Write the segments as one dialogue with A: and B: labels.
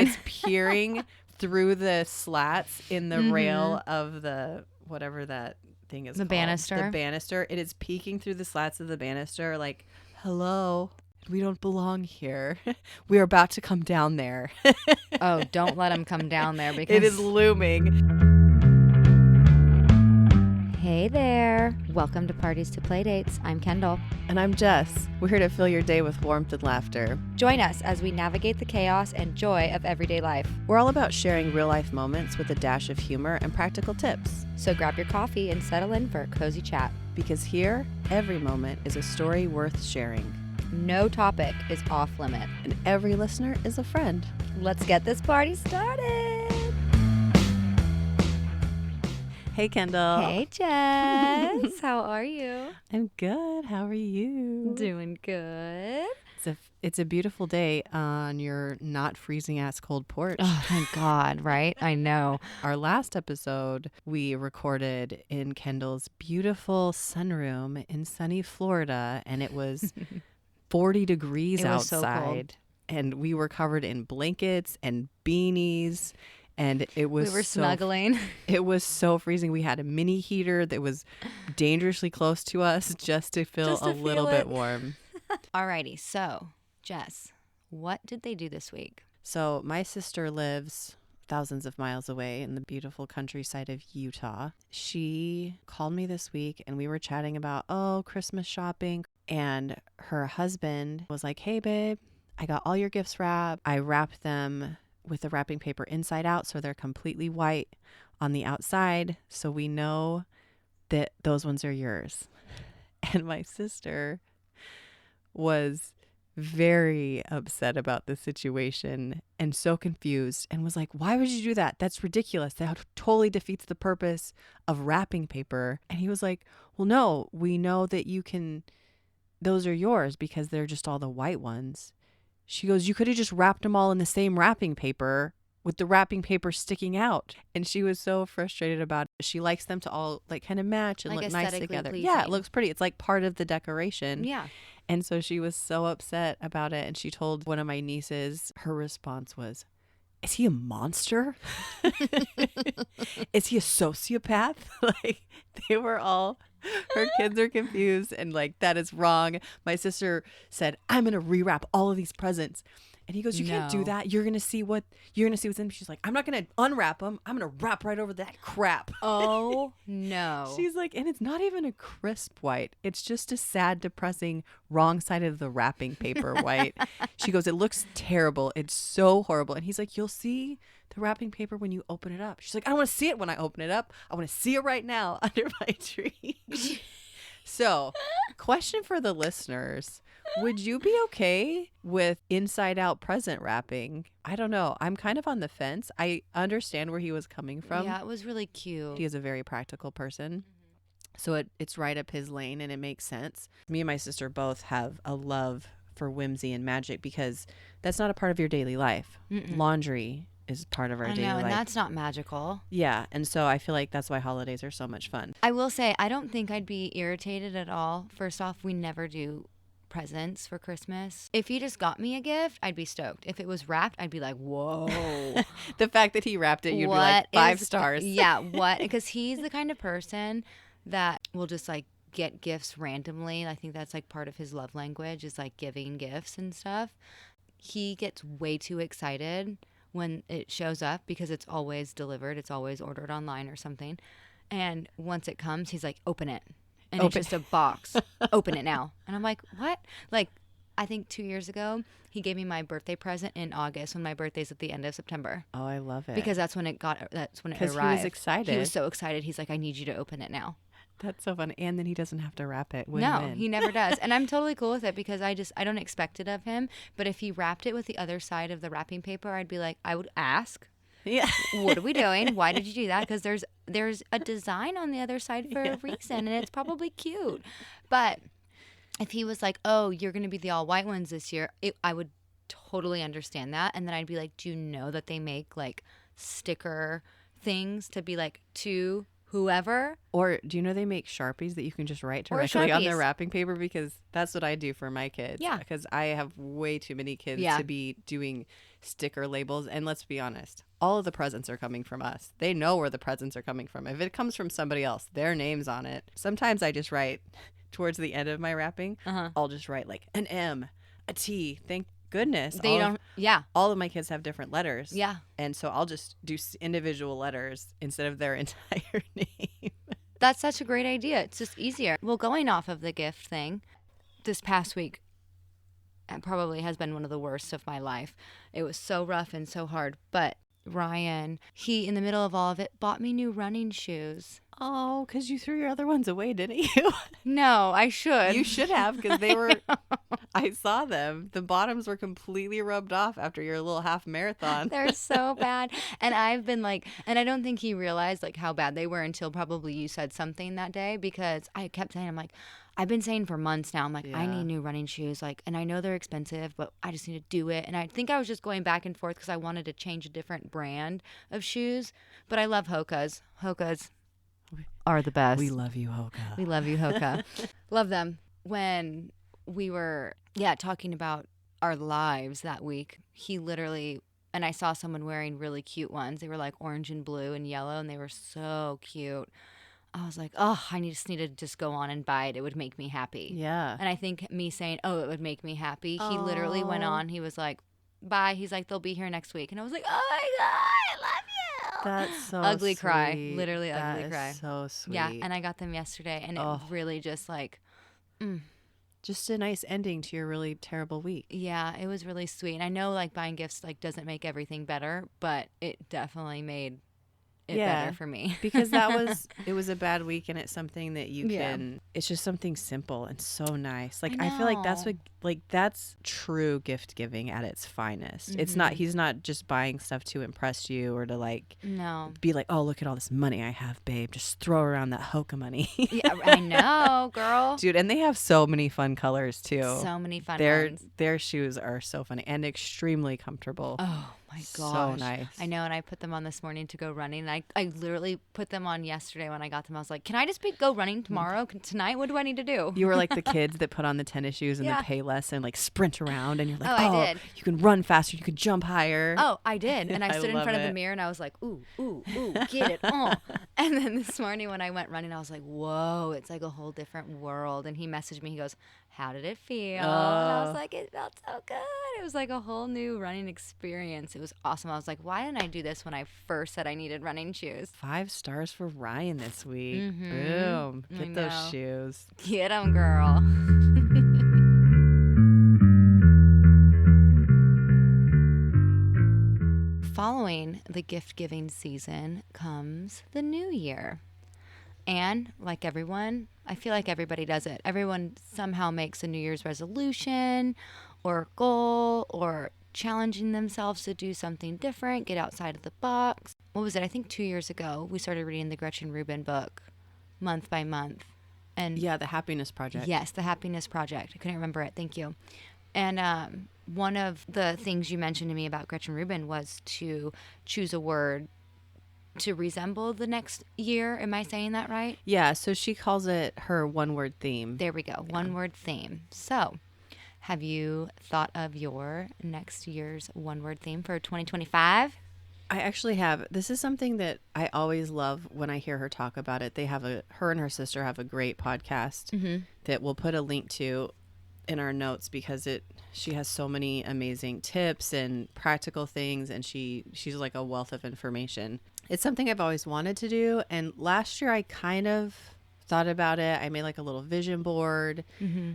A: It's peering through the slats in the rail of the whatever that thing is
B: The
A: called.
B: banister.
A: The banister. It is peeking through the slats of the banister like, hello, we don't belong here. We are about to come down there.
B: Oh, don't let him come down there because
A: It is looming.
B: Hey there. Welcome to Parties to Playdates. I'm Kendall.
A: And I'm Jess. We're here to fill your day with warmth and laughter.
B: Join us as we navigate the chaos and joy of everyday life.
A: We're all about sharing real-life moments with a dash of humor and practical tips.
B: So grab your coffee and settle in for a cozy chat.
A: Because here, every moment is a story worth sharing.
B: No topic is off limit.
A: And every listener is a friend.
B: Let's get this party started.
A: Hey, Kendall.
B: Hey, Jess. How are you?
A: I'm good. How are you?
B: Doing good.
A: It's a beautiful day on your not freezing ass cold porch.
B: Oh, thank God, right? I know.
A: Our last episode we recorded in Kendall's beautiful sunroom in sunny Florida, and it was 40 degrees
B: It was so
A: outside.
B: cold.
A: And we were covered in blankets and beanies. And it was
B: We were snuggling.
A: It was so freezing. We had a mini heater that was dangerously close to us just to feel a little bit warm.
B: Alrighty, so Jess, what did they do this week?
A: So my sister lives thousands of miles away in the beautiful countryside of Utah. She called me this week and we were chatting about, Christmas shopping. And her husband was like, hey, babe, I got all your gifts wrapped. I wrapped them with the wrapping paper inside out so they're completely white on the outside. So we know that those ones are yours. And my sister was very upset about the situation and so confused and was like, why would you do that? That's ridiculous. That totally defeats the purpose of wrapping paper. And he was like, well, no, we know that those are yours because they're just all the white ones. She goes, you could have just wrapped them all in the same wrapping paper with the wrapping paper sticking out. And she was so frustrated about it. She likes them to all like kind of match and
B: Like
A: look nice
B: aesthetically
A: together.
B: pleasing.
A: Yeah, it looks pretty. It's like part of the decoration.
B: Yeah.
A: And so she was so upset about it. And she told one of my nieces, her response was, is he a monster? Is he a sociopath? Like they were all, her kids are confused and like, that is wrong. My sister said, I'm going to rewrap all of these presents. And he goes, you can't do
B: No.
A: that. You're going to see what's in them. She's like, I'm not going to unwrap them. I'm going to wrap right over that crap.
B: Oh, no.
A: She's like, and it's not even a crisp white. It's just a sad, depressing, wrong side of the wrapping paper white. She goes, it looks terrible. It's so horrible. And he's like, you'll see the wrapping paper when you open it up. She's like, I don't want to see it when I open it up. I want to see it right now under my tree. So, question for the listeners. Would you be okay with inside out present wrapping? I don't know. I'm kind of on the fence. I understand where he was coming from.
B: Yeah, it was really cute.
A: He is a very practical person. So it's right up his lane and it makes sense. Me and my sister both have a love for whimsy and magic because that's not a part of your daily life.
B: Mm-mm.
A: Laundry is part of our daily life.
B: And that's not magical.
A: Yeah. And so I feel like that's why holidays are so much fun.
B: I will say, I don't think I'd be irritated at all. First off, we never do presents for Christmas. If he just got me a gift, I'd be stoked. If it was wrapped, I'd be like, whoa.
A: The fact that he wrapped it, you'd be like 5 stars.
B: Yeah, what? Because he's the kind of person that will just like get gifts randomly. I think that's like part of his love language is like giving gifts and stuff. He gets way too excited when it shows up because it's always delivered. It's always ordered online or something. And once it comes, he's like, open it. And it's just a box. Open it now. And I'm like, what? Like, I think 2 years ago, he gave me my birthday present in August when my birthday's at the end of September.
A: Oh, I love it.
B: Because that's when it arrived.
A: Because he was excited.
B: He was so excited. He's like, I need you to open it now.
A: That's so fun. And then he doesn't have to wrap it.
B: No, he never does. And I'm totally cool with it because I don't expect it of him. But if he wrapped it with the other side of the wrapping paper, I'd be like, I would ask.
A: Yeah.
B: What are we doing? Why did you do that? Because there's a design on the other side for a reason, and it's probably cute. But if he was like, oh, you're going to be the all white ones this year, I would totally understand that. And then I'd be like, do you know that they make like sticker things to be like to whoever.
A: Or do you know they make Sharpies that you can just write
B: Or
A: directly on their
B: Sharpies.
A: wrapping paper? Because that's what I do for my kids.
B: Yeah.
A: Because I have way too many kids
B: Yeah.
A: to be doing sticker labels. And let's be honest, all of the presents are coming from us. They know where the presents are coming from. If it comes from somebody else, their name's on it. Sometimes I just write towards the end of my wrapping. I'll just write like an M, a T. Thank goodness.
B: They don't. Yeah.
A: All of my kids have different letters.
B: Yeah.
A: And so I'll just do individual letters instead of their entire name.
B: That's such a great idea. It's just easier. Well, going off of the gift thing, this past week probably has been one of the worst of my life. It was so rough and so hard. But Ryan, he, in the middle of all of it, bought me new running shoes.
A: Oh, because you threw your other ones away, didn't you?
B: No, I should.
A: You should have, because they were, I saw them. The bottoms were completely rubbed off after your little half marathon.
B: They're so bad. And I've been like, and I don't think he realized like how bad they were until probably you said something that day, because I kept saying, I'm like, I've been saying for months now, I'm like, I need new running shoes. Like, and I know they're expensive, but I just need to do it. And I think I was just going back and forth because I wanted to change a different brand of shoes. But I love Hoka's. Hoka's are the best.
A: We love you, Hoka.
B: We love you, Hoka. Love them. When we were, talking about our lives that week, he literally, and I saw someone wearing really cute ones. They were like orange and blue and yellow, and they were so cute. I was like, oh, I just need to just go on and buy it. It would make me happy.
A: Yeah.
B: And I think me saying, oh, it would make me happy, he literally went on. He was like, bye. He's like, they'll be here next week. And I was like, oh my God, I love you.
A: That's so
B: ugly
A: sweet.
B: cry. Literally
A: that
B: ugly cry.
A: So sweet.
B: Yeah, and I got them yesterday, and it really just like,
A: just a nice ending to your really terrible week.
B: Yeah, it was really sweet. And I know like buying gifts like doesn't make everything better, but it definitely made it better for me.
A: Because it was a bad week, and it's something that you can, it's just something simple and so nice. Like I feel like that's what, like that's true gift giving at its finest. Mm-hmm. It's not, he's not just buying stuff to impress you or to like be like, oh, look at all this money I have, babe, just throw around that Hoka money.
B: Yeah, I know, girl.
A: Dude, and they have so many fun colors too.
B: So many fun ones.
A: Their shoes are so funny and extremely comfortable.
B: Oh my gosh.
A: So nice.
B: I know, and I put them on this morning to go running. And I literally put them on yesterday when I got them. I was like, can I just go running tomorrow? Tonight? What do I need to do?
A: You were like the kids that put on the tennis shoes and the Payless and like sprint around, and you're like,
B: I did.
A: You can run faster, you can jump higher.
B: Oh, I did. And I stood in front of the mirror and I was like, ooh, get it. Oh. And then this morning when I went running, I was like, whoa, it's like a whole different world. And he messaged me, he goes, how did it feel? And I was like, it felt so good. It was like a whole new running experience. It was awesome. I was like, why didn't I do this when I first said I needed running shoes?
A: 5 stars for Ryan this week. Mm-hmm. Boom. Get those shoes.
B: Get them, girl. Following the gift-giving season comes the new year. And like everyone, I feel like everybody does it. Everyone somehow makes a New Year's resolution or goal or challenging themselves to do something different, get outside of the box. What was it? I think 2 years ago, we started reading the Gretchen Rubin book month by month. And
A: yeah, The Happiness Project.
B: Yes, The Happiness Project. I couldn't remember it. Thank you. And one of the things you mentioned to me about Gretchen Rubin was to choose a word to resemble the next year. Am I saying that right?
A: Yeah, so she calls it her one-word theme.
B: There we go. Yeah. One-word theme. So have you thought of your next year's one-word theme for 2025?
A: I actually have. This is something that I always love when I hear her talk about it. Her and her sister have a great podcast that we'll put a link to in our notes, because she has so many amazing tips and practical things, and she's like a wealth of information. It's something I've always wanted to do, and last year I kind of thought about it. I made like a little vision board. Mm-hmm.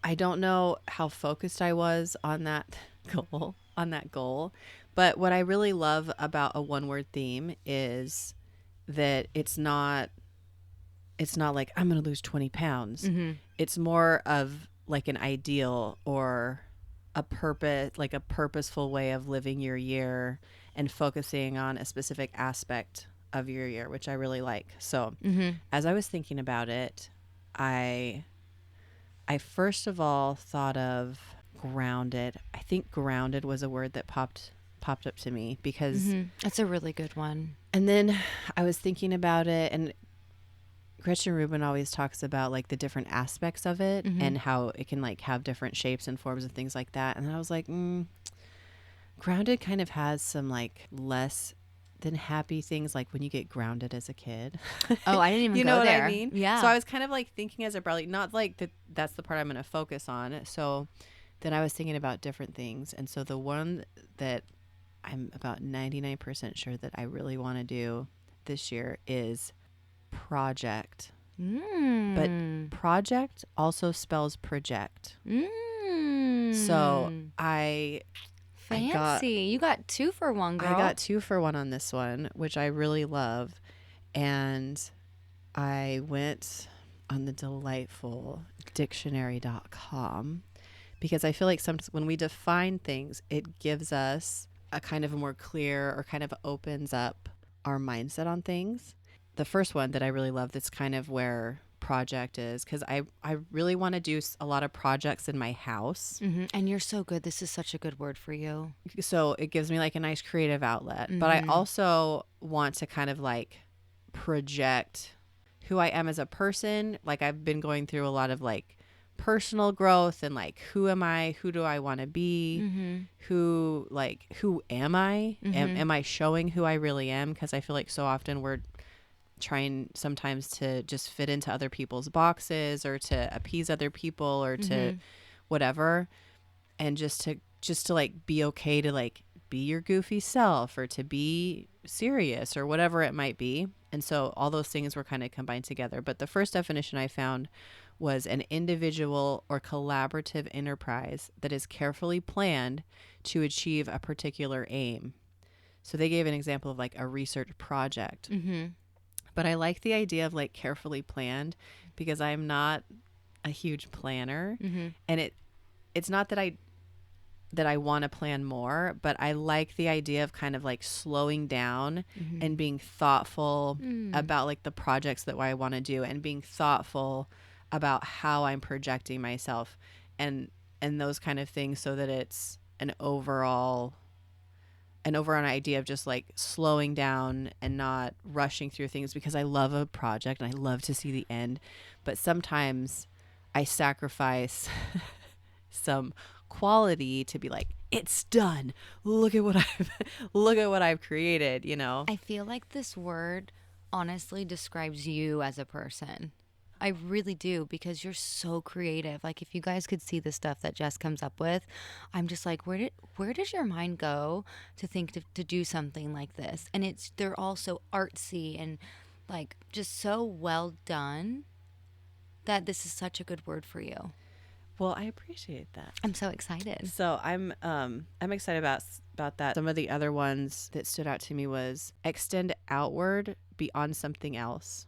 A: I don't know how focused I was on that goal, but what I really love about a one-word theme is that it's not like I'm going to lose 20 pounds. Mm-hmm. It's more of like an ideal or a purpose, like a purposeful way of living your year and focusing on a specific aspect of your year, which I really like. So as I was thinking about it, I first of all thought of grounded. I think grounded was a word that popped up to me because
B: that's a really good one.
A: And then I was thinking about it, and Gretchen Rubin always talks about like the different aspects of it and how it can like have different shapes and forms and things like that. And I was like, grounded kind of has some like less than happy things, like when you get grounded as a kid.
B: Oh, I didn't even
A: you
B: go
A: know what
B: there.
A: I mean?
B: Yeah.
A: So I was kind of like thinking as a brother, not like that's the part I'm going to focus on. So then I was thinking about different things. And so the one that I'm about 99% sure that I really want to do this year is project. But project also spells project. So
B: Fancy. You got 2 for 1, girl.
A: I got 2 for 1 on this one, which I really love. And I went on the delightful dictionary.com because I feel like sometimes when we define things, it gives us a kind of a more clear or kind of opens up our mindset on things. The first one that I really love, that's kind of where project is, because I really want to do a lot of projects in my house.
B: And you're so good. This is such a good word for you.
A: So it gives me like a nice creative outlet. But I also want to kind of like project who I am as a person. Like I've been going through a lot of like personal growth and like, who am I? Who do I want to be? Who am I? Am I showing who I really am? Because I feel like so often we're trying sometimes to just fit into other people's boxes or to appease other people or to whatever, and just to like be okay to like be your goofy self or to be serious or whatever it might be. And so all those things were kind of combined together. But the first definition I found was an individual or collaborative enterprise that is carefully planned to achieve a particular aim. So they gave an example of like a research project. But I like the idea of like carefully planned, because I'm not a huge planner. And it's not that I want to plan more, but I like the idea of kind of like slowing down and being thoughtful about like the projects that I want to do, and being thoughtful about how I'm projecting myself and those kind of things, so that it's an overall idea of just like slowing down and not rushing through things, because I love a project and I love to see the end. But sometimes I sacrifice some quality to be like, it's done. Look at what I've created, you know?
B: I feel like this word honestly describes you as a person. I really do, because you're so creative. Like, if you guys could see the stuff that Jess comes up with, I'm just like, where does your mind go to think to do something like this? And they're all so artsy and like just so well done that this is such a good word for you.
A: Well, I appreciate that.
B: I'm so excited.
A: So I'm excited about that. Some of the other ones that stood out to me was extend outward beyond something else.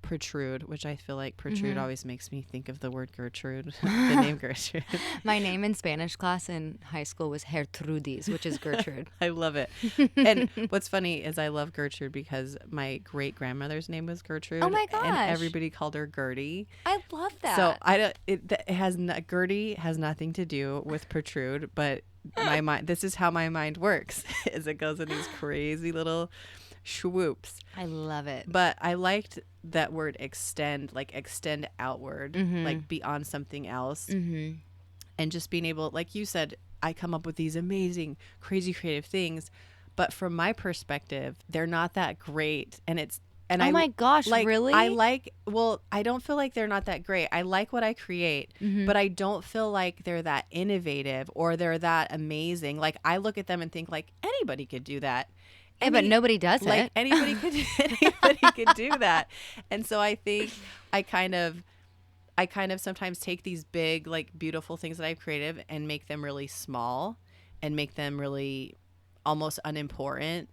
A: Protrude, which I feel like protrude always makes me think of the word Gertrude, the name Gertrude.
B: My name in Spanish class in high school was Gertrudis, which is Gertrude.
A: I love it. And what's funny is I love Gertrude because my great grandmother's name was Gertrude.
B: Oh my gosh!
A: And everybody called her Gertie.
B: I love that.
A: So Gertie has nothing to do with protrude, but my mind. This is how my mind works. Is it goes in these crazy little swoops.
B: I love it.
A: But I liked that word extend, like extend outward, like beyond something else. And just being able, like you said, I come up with these amazing, crazy creative things, but from my perspective, they're not that great. And
B: oh my gosh,
A: like,
B: really?
A: I don't feel like they're not that great. I like what I create, but I don't feel like they're that innovative or they're that amazing. Like I look at them and think like anybody could do that.
B: Yeah, but nobody does it.
A: Like anybody could do that. And so I think I kind of sometimes take these big, like beautiful things that I've created and make them really small and make them really almost unimportant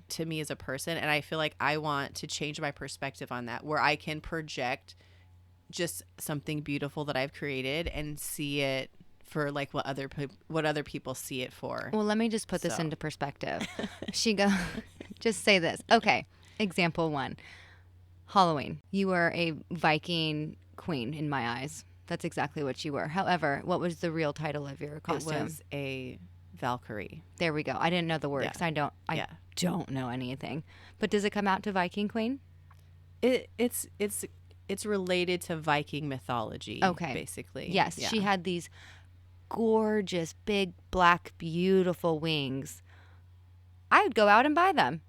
A: to me as a person. And I feel like I want to change my perspective on that, where I can project just something beautiful that I've created and see it for like what other people see it for.
B: Well, let me just put this into perspective. Just say this. Okay. Example 1. Halloween. You were a Viking queen in my eyes. That's exactly what you were. However, what was the real title of your costume?
A: It was a Valkyrie.
B: There we go. I didn't know the word because I don't know anything. But does it come out to Viking queen?
A: It's it's related to Viking mythology,
B: Okay.
A: basically.
B: Yes,
A: Yeah.
B: she had these gorgeous, big, black, beautiful wings. I would go out and buy them.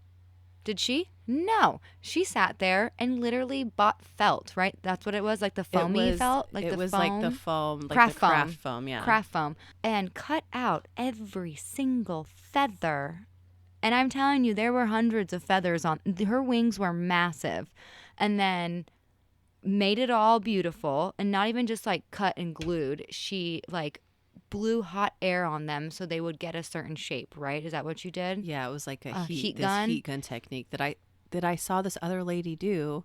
B: Did she? No. She sat there and literally bought felt, right? That's what it was, like the foamy felt, like the foam.
A: Like the foam, like
B: Craft
A: the
B: foam.
A: craft foam, yeah.
B: Craft foam. And cut out every single feather. And I'm telling you, there were hundreds of feathers on her wings were massive. And then made it all beautiful, and not even just like cut and glued. She like blew hot air on them so they would get a certain shape, right? Is that what you did?
A: Yeah, it was like
B: A heat
A: this
B: gun?
A: heat gun technique that I saw this other lady do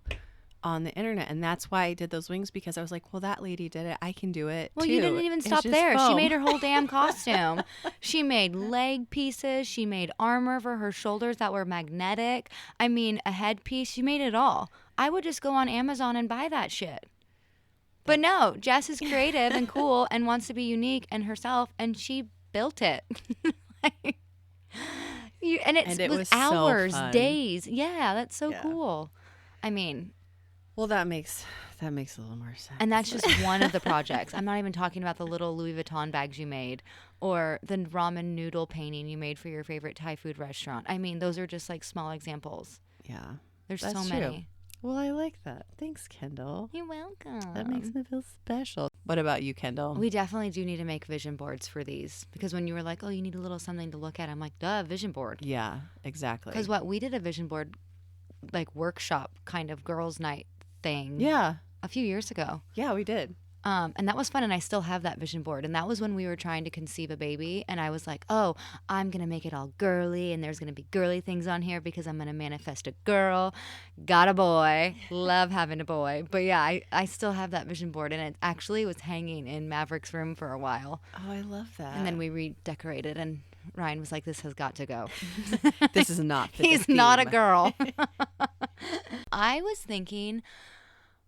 A: on the internet, and that's why I did those wings, because I was like, well, that lady did it, I can do it
B: Well,
A: too.
B: you didn't even
A: It's
B: stop
A: just
B: there. She
A: foam.
B: made her whole damn costume. She made leg pieces. She made armor for her shoulders that were magnetic. I mean, a headpiece. She made it all. I would just go on Amazon and buy that shit. But no, Jess is creative and cool and wants to be unique and herself, and she built it. Like, and it was
A: so
B: hours,
A: fun.
B: days. Yeah, that's so
A: Yeah.
B: cool. I mean,
A: Well, that makes a little more sense.
B: and that's just one of the projects. I'm not even talking about the little Louis Vuitton bags you made or the ramen noodle painting you made for your favorite Thai food restaurant. I mean, those are just like small examples.
A: Yeah.
B: There's
A: That's
B: so
A: true.
B: many.
A: Well, I like that. Thanks, Kendall.
B: You're welcome.
A: That makes me feel special. What about you, Kendall?
B: We definitely do need to make vision boards for these, because when you were like, oh, you need a little something to look at, I'm like, duh, vision board.
A: Yeah, exactly.
B: Because we did a vision board like workshop kind of girls' night thing.
A: Yeah.
B: A few years ago.
A: Yeah, we did.
B: And that was fun, and I still have that vision board. And that was when we were trying to conceive a baby, and I was like, oh, I'm going to make it all girly, and there's going to be girly things on here because I'm going to manifest a girl. Got a boy. Love having a boy. But yeah, I still have that vision board, and it actually was hanging in Maverick's room for a while.
A: Oh, I love that.
B: And then we redecorated, and Ryan was like, this has got to go.
A: This is not fit the
B: He's not a
A: theme.
B: girl. I was thinking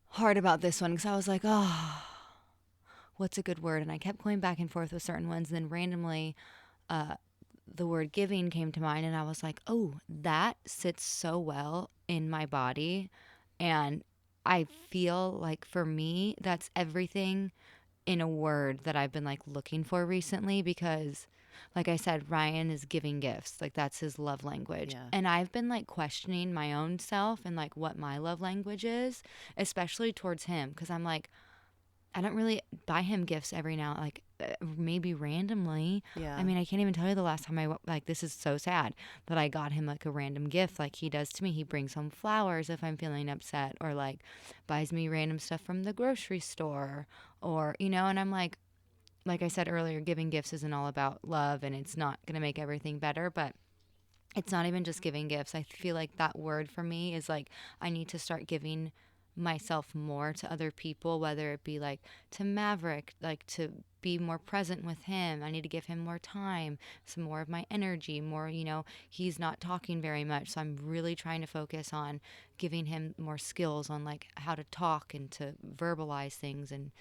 B: hard about this one because I was like, oh, what's a good word? And I kept going back and forth with certain ones. And then randomly, the word giving came to mind. And I was like, oh, that sits so well in my body. And I feel like for me, that's everything in a word that I've been like looking for recently, because like I said, Ryan is giving gifts. Like that's his love language.
A: Yeah.
B: And I've been like questioning my own self and like what my love language is, especially towards him. Cause I'm like, I don't really buy him gifts every now, like maybe randomly.
A: Yeah.
B: I mean, I can't even tell you the last time like, this is so sad that I got him like a random gift like he does to me. He brings home flowers if I'm feeling upset, or like buys me random stuff from the grocery store, or, you know, and I'm like I said earlier, giving gifts isn't all about love, and it's not going to make everything better, but it's not even just giving gifts. I feel like that word for me is like, I need to start giving myself more to other people, whether it be like to Maverick, like to be more present with him. I need to give him more time, some more of my energy, more, you know, he's not talking very much. So I'm really trying to focus on giving him more skills on like how to talk and to verbalize things and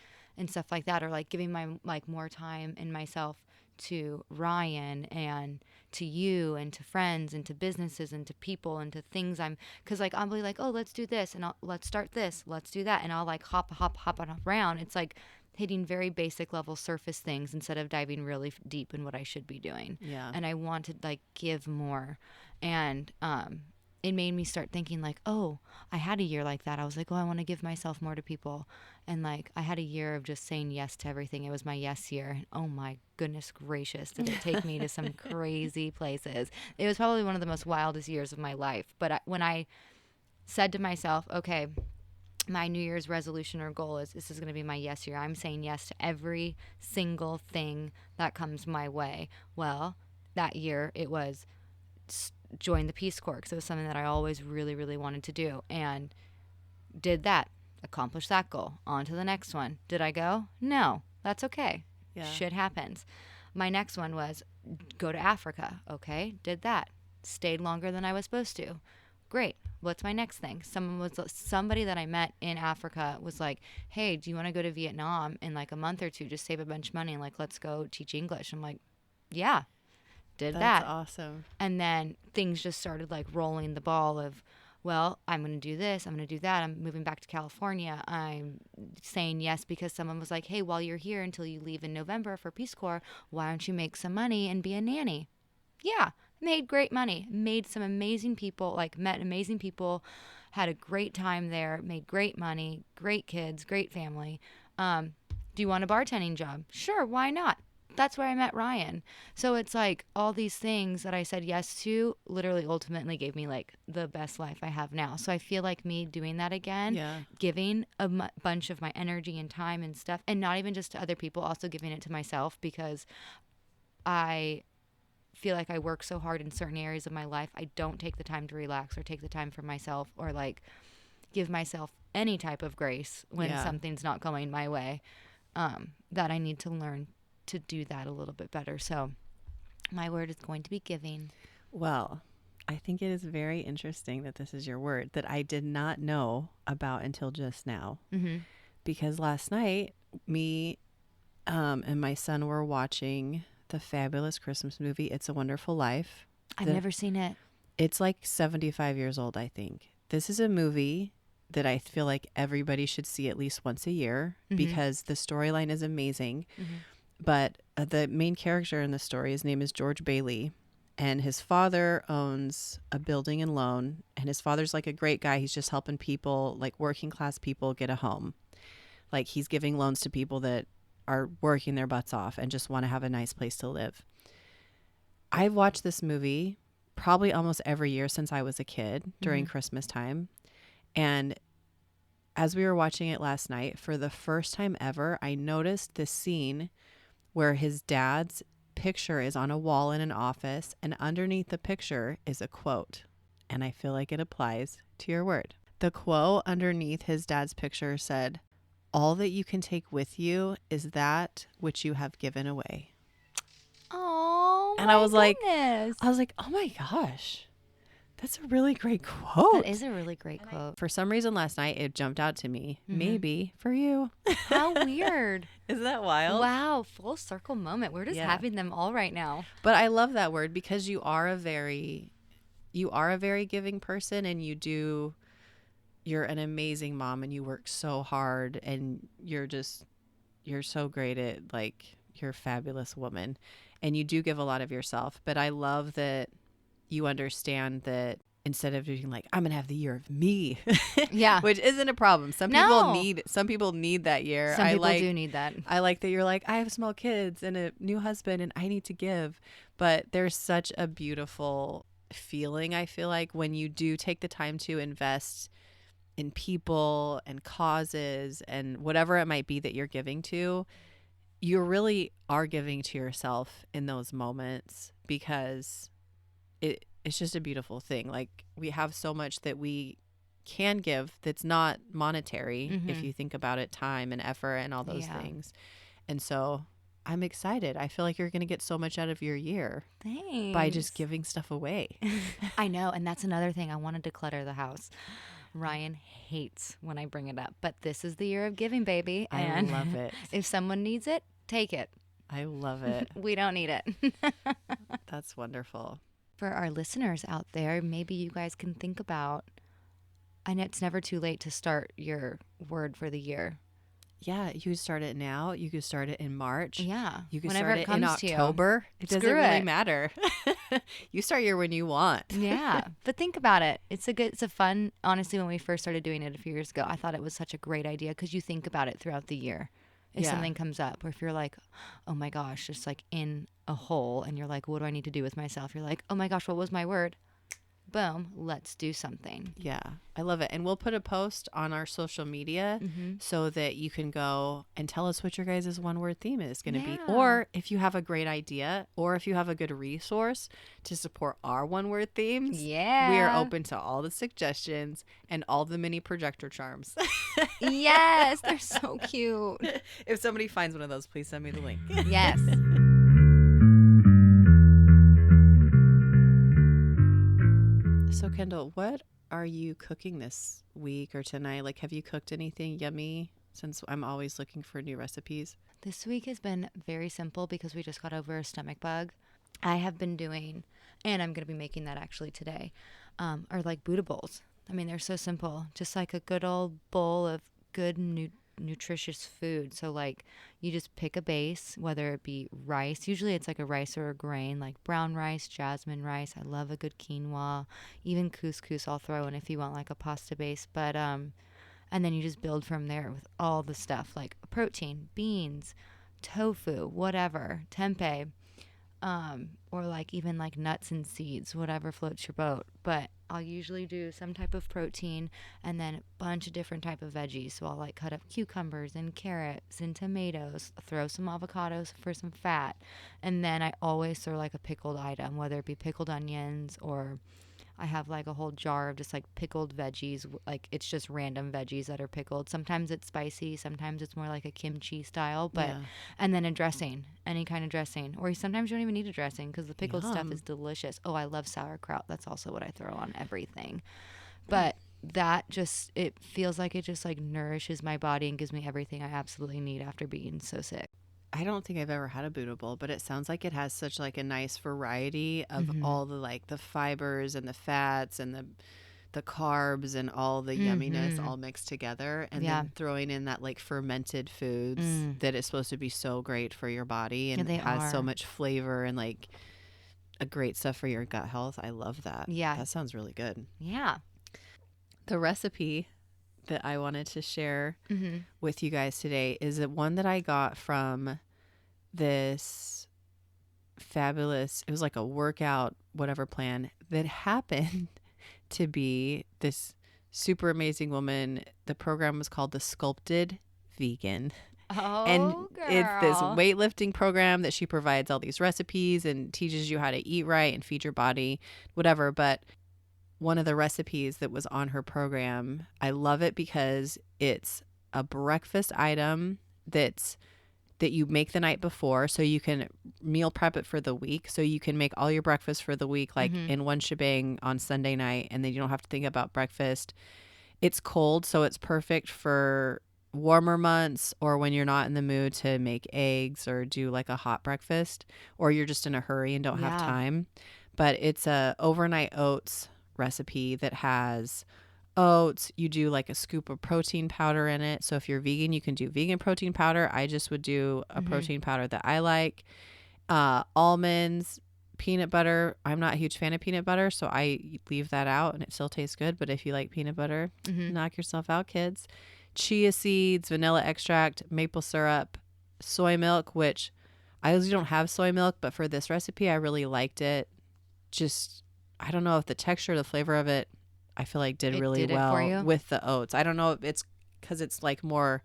B: stuff like that, or like giving my like more time in myself to Ryan and to you and to friends and to businesses and to people and to things. Because like I'll be like, oh, let's do this, and let's start this, let's do that, and I'll like hop around. It's like hitting very basic level surface things instead of diving really deep in what I should be doing.
A: Yeah.
B: And I want to like give more, and it made me start thinking like, oh, I had a year like that. I was like, oh, I want to give myself more to people. And like, I had a year of just saying yes to everything. It was my yes year. And oh my goodness gracious, did it take me to some crazy places. It was probably one of the most wildest years of my life. But when I said to myself, okay, my New Year's resolution or goal is this is going to be my yes year. I'm saying yes to every single thing that comes my way. Well, that year it was join the Peace Corps, because it was something that I always really, really wanted to do, and did that, accomplished that goal. On to the next one. Did I go? No. That's okay.
A: Yeah.
B: Shit happens. My next one was go to Africa. Okay, did that. Stayed longer than I was supposed to. Great. What's my next thing? Somebody that I met in Africa was like, hey, do you want to go to Vietnam in like a month or two? Just save a bunch of money and like, let's go teach English. I'm like, yeah. Did that.
A: That's awesome.
B: And then things just started like rolling the ball of, well, I'm going to do this. I'm going to do that. I'm moving back to California. I'm saying yes because someone was like, hey, while you're here until you leave in November for Peace Corps, why don't you make some money and be a nanny? Yeah, made great money, made some amazing people, like met amazing people, had a great time there, made great money, great kids, great family. Do you want a bartending job? Sure, why not? That's where I met Ryan. So it's like all these things that I said yes to literally ultimately gave me like the best life I have now. So I feel like me doing that again,
A: Yeah.
B: giving a bunch of my energy and time and stuff, and not even just to other people, also giving it to myself, because I feel like I work so hard in certain areas of my life. I don't take the time to relax or take the time for myself or like give myself any type of grace when
A: Yeah.
B: something's not going my way. That I need to learn to do that a little bit better. So my word is going to be giving.
A: Well, I think it is very interesting that this is your word that I did not know about until just now.
B: Mm-hmm.
A: Because last night, me and my son were watching the fabulous Christmas movie, It's a Wonderful Life.
B: I've never seen it.
A: It's like 75 years old, I think. This is a movie that I feel like everybody should see at least once a year because the storyline is amazing.
B: Mm-hmm.
A: But the main character in the story, his name is George Bailey, and his father owns a building and loan. And his father's like a great guy. He's just helping people, like working class people, get a home. Like he's giving loans to people that are working their butts off and just want to have a nice place to live. I've watched this movie probably almost every year since I was a kid during Christmas time. And as we were watching it last night, for the first time ever, I noticed this scene where his dad's picture is on a wall in an office, and underneath the picture is a quote. And I feel like it applies to your word. The quote underneath his dad's picture said, "All that you can take with you is that which you have given away."
B: Oh,
A: And
B: my
A: I was like,
B: goodness.
A: oh my gosh, that's a really great quote.
B: That is a really great quote.
A: For some reason last night, it jumped out to me. Maybe for you.
B: How weird.
A: Isn't that wild?
B: Wow, full circle moment. We're just having them all right now.
A: But I love that word because you are a very giving person, and you're an amazing mom, and you work so hard, and you're so great at, like, you're a fabulous woman, and you do give a lot of yourself. But I love that you understand that instead of being like, I'm gonna have the year of me,
B: Yeah,
A: which isn't a problem. Some people need that year.
B: Some people do need that.
A: I like that you're like, I have small kids and a new husband and I need to give. But there's such a beautiful feeling, I feel like, when you do take the time to invest in people and causes and whatever it might be that you're giving to. You really are giving to yourself in those moments, because it's just a beautiful thing. Like, we have so much that we can give that's not monetary, if you think about it, time and effort and all those things. And so I'm excited. I feel like you're going to get so much out of your year.
B: Thanks.
A: By just giving stuff away.
B: I know. And that's another thing. I want to declutter the house. Ryan hates when I bring it up, but this is the year of giving, baby. And
A: I love it.
B: If someone needs it, take it.
A: I love it.
B: We don't need it.
A: That's wonderful.
B: For our listeners out there, maybe you guys can think about, I know it's never too late to start your word for the year.
A: Yeah, you could start it now. You could start it in March.
B: Yeah.
A: You could
B: Whenever
A: start it in October. It doesn't really matter. You start your when you want.
B: Yeah. But think about it. It's a fun, honestly, when we first started doing it a few years ago, I thought it was such a great idea because you think about it throughout the year. If something comes up, or if you're like, oh my gosh, just like in a hole and you're like, what do I need to do with myself? You're like, oh my gosh, what was my word? Boom, let's do something.
A: Yeah, I love it. And we'll put a post on our social media so that you can go and tell us what your guys' one word theme is going to be. Or if you have a great idea, or if you have a good resource to support our one word themes, we are open to all the suggestions and all the mini projector charms.
B: Yes, they're so cute.
A: If somebody finds one of those, please send me the link.
B: Yes.
A: So, Kendall, what are you cooking this week or tonight? Like, have you cooked anything yummy, since I'm always looking for new recipes?
B: This week has been very simple because we just got over a stomach bug. I have been doing, and I'm going to be making that actually today, are like Buddha bowls. I mean, they're so simple. Just like a good old bowl of good nutritious food. So like you just pick a base, whether it be rice. Usually it's like a rice or a grain, like brown rice, jasmine rice. I love a good quinoa, even couscous I'll throw in if you want like a pasta base. But and then you just build from there with all the stuff like protein, beans, tofu, whatever, tempeh, or like even like nuts and seeds, whatever floats your boat. But I'll usually do some type of protein and then a bunch of different type of veggies. So I'll like cut up cucumbers and carrots and tomatoes, throw some avocados for some fat, and then I always throw like a pickled item, whether it be pickled onions or I have like a whole jar of just like pickled veggies. Like it's just random veggies that are pickled. Sometimes it's spicy, sometimes it's more like a kimchi style, but
A: Yeah.
B: and then a dressing, any kind of dressing. Or sometimes you don't even need a dressing because the pickled stuff
A: Yum.
B: is delicious. Oh, I love sauerkraut. That's also what I throw on everything. But that just, it feels like it just like nourishes my body and gives me everything I absolutely need after being so sick.
A: I don't think I've ever had a Buddha bowl, but it sounds like it has such like a nice variety of
B: Mm-hmm.
A: all the like the fibers and the fats and the carbs and all the yumminess
B: Mm-hmm.
A: all mixed together, and
B: Yeah.
A: then throwing in that like fermented foods
B: Mm.
A: that is supposed to be so great for your body
B: Yeah,
A: and
B: they
A: has so
B: are.
A: much flavor and like a great stuff for your gut health. I love that.
B: Yeah.
A: That sounds really good.
B: Yeah.
A: The recipe that I wanted to share
B: Mm-hmm.
A: with you guys today is one that I got from this fabulous, it was like a workout whatever plan that happened to be this super amazing woman. The program was called the Sculpted Vegan, and
B: Oh,
A: it's this
B: girl.
A: weightlifting program that she provides all these recipes and teaches you how to eat right and feed your body, whatever. But one of the recipes that was on her program, I love it because it's a breakfast item that you make the night before, so you can meal prep it for the week, so you can make all your breakfast for the week like
B: Mm-hmm.
A: in one shebang on Sunday night, and then you don't have to think about breakfast. It's cold, so it's perfect for warmer months or when you're not in the mood to make eggs or do like a hot breakfast, or you're just in a hurry and don't have
B: Yeah.
A: time. But it's a overnight oats recipe that has oats. You do like a scoop of protein powder in it. So if you're vegan, you can do vegan protein powder. I just would do a
B: Mm-hmm.
A: protein powder that I like. Almonds, peanut butter. I'm not a huge fan of peanut butter, so I leave that out and it still tastes good. But if you like peanut butter,
B: Mm-hmm.
A: knock yourself out, kids. Chia seeds, vanilla extract, maple syrup, soy milk, which I usually don't have soy milk, but for this recipe, I really liked it. Just, I don't know if the texture, the flavor of it, I feel like did
B: It
A: really
B: did it for
A: well
B: you?
A: with the oats. I don't know if it's because it's like more,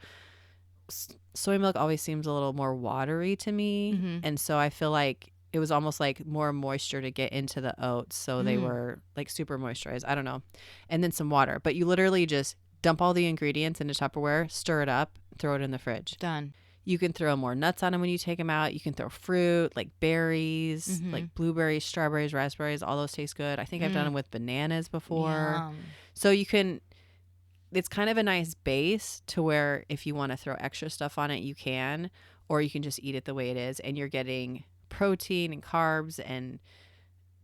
A: soy milk always seems a little more watery to me.
B: Mm-hmm.
A: And so I feel like it was almost like more moisture to get into the oats. So they
B: Mm.
A: were like super moisturized. I don't know. And then some water. But you literally just dump all the ingredients into Tupperware, stir it up, throw it in the fridge.
B: Done.
A: You can throw more nuts on them when you take them out. You can throw fruit like berries,
B: Mm-hmm.
A: like blueberries, strawberries, raspberries. All those taste good. I think I've done them with bananas before.
B: Yum.
A: So you can, it's kind of a nice base to where if you want to throw extra stuff on it, you can, or you can just eat it the way it is. And you're getting protein and carbs and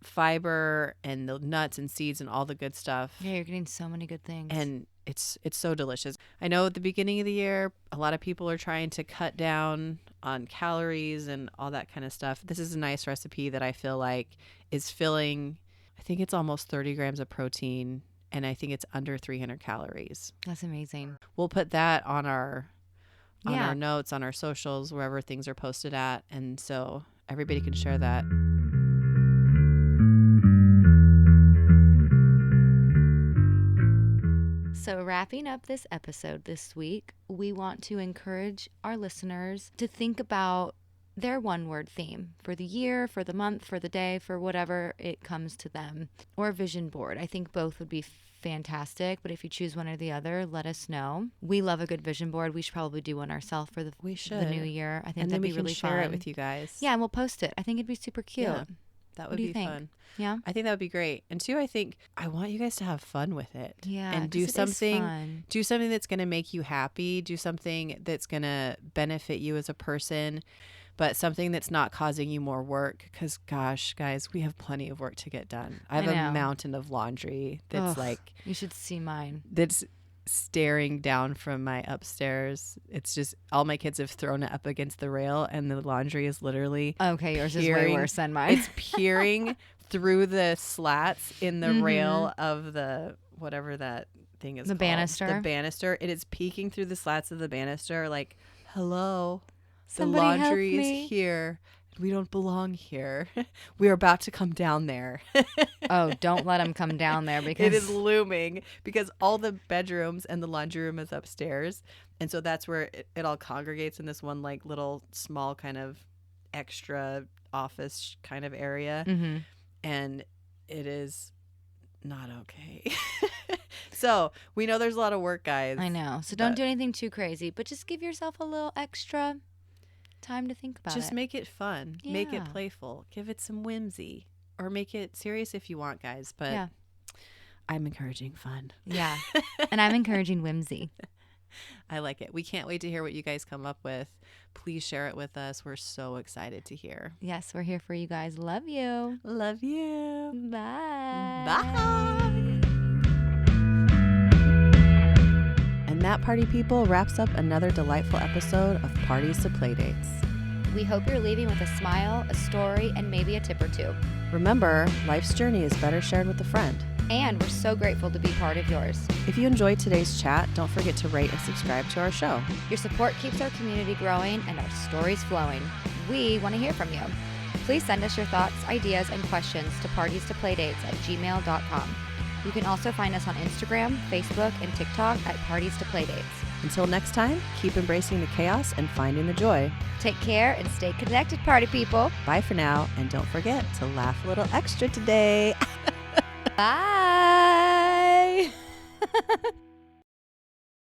A: fiber and the nuts and seeds and all the good stuff.
B: Yeah, you're getting so many good things.
A: And it's so delicious. I know at the beginning of the year, a lot of people are trying to cut down on calories and all that kind of stuff. This is a nice recipe that I feel like is filling, I think it's almost 30 grams of protein, and I think it's under 300 calories.
B: That's amazing.
A: We'll put that on our
B: Yeah.
A: notes, on our socials, wherever things are posted at, and so everybody can share that.
B: So, wrapping up this episode this week, we want to encourage our listeners to think about their one word theme for the year, for the month, for the day, for whatever it comes to them, or vision board. I think both would be fantastic, but if you choose one or the other, let us know. We love a good vision board. We should probably do one ourselves for the new year. I think
A: and then
B: that'd
A: we
B: be
A: can
B: really
A: share
B: fun.
A: it with you guys.
B: Yeah, and we'll post it. I think it'd be super cute.
A: Yeah, that
B: What
A: would
B: do you
A: be
B: think?
A: fun.
B: Yeah.
A: I think that would be great. And two, I think I want you guys to have fun with it.
B: Yeah.
A: And
B: 'cause
A: do
B: it is
A: something
B: fun.
A: do something that's going to make you happy, do something that's going to benefit you as a person. but something that's not causing you more work. Because, gosh, guys, we have plenty of work to get done. I have
B: know.
A: a mountain of laundry that's
B: Ugh, you should see mine.
A: that's staring down from my upstairs. It's just all my kids have thrown it up against the rail, and the laundry is literally
B: Okay, yours is way worse than mine.
A: It's peering through the slats in the rail of the whatever that thing is
B: The
A: called.
B: banister.
A: The banister. It is peeking through the slats of the banister like, hello,
B: Somebody
A: the laundry
B: help me.
A: is here. We don't belong here. We are about to come down there.
B: Oh, don't let them come down there because
A: It is looming because all the bedrooms and the laundry room is upstairs. And so that's where it all congregates in this one like little small kind of extra office kind of area.
B: Mm-hmm.
A: And it is not okay. So we know there's a lot of work, guys.
B: I know. So don't do anything too crazy, but just give yourself a little extra time to think about it.
A: Just make it fun. Make it
B: Yeah.
A: playful. Give it some whimsy. Or make it serious if you want, guys. But
B: Yeah.
A: I'm encouraging fun.
B: Yeah. And I'm encouraging whimsy.
A: I like it. We can't wait to hear what you guys come up with. Please share it with us. We're so excited to hear.
B: Yes, we're here for you guys. Love you.
A: Love you.
B: Bye.
A: Bye. And that, party people, wraps up another delightful episode of Parties to Playdates.
B: We hope you're leaving with a smile, a story, and maybe a tip or two.
A: Remember, life's journey is better shared with a friend.
B: And we're so grateful to be part of yours.
A: If you enjoyed today's chat, don't forget to rate and subscribe to our show.
B: Your support keeps our community growing and our stories flowing. We want to hear from you. Please send us your thoughts, ideas, and questions to partiestoplaydates@gmail.com. You can also find us on Instagram, Facebook, and TikTok at Parties to Playdates.
A: Until next time, keep embracing the chaos and finding the joy.
B: Take care and stay connected, party people.
A: Bye for now, and don't forget to laugh a little extra today.
B: Bye.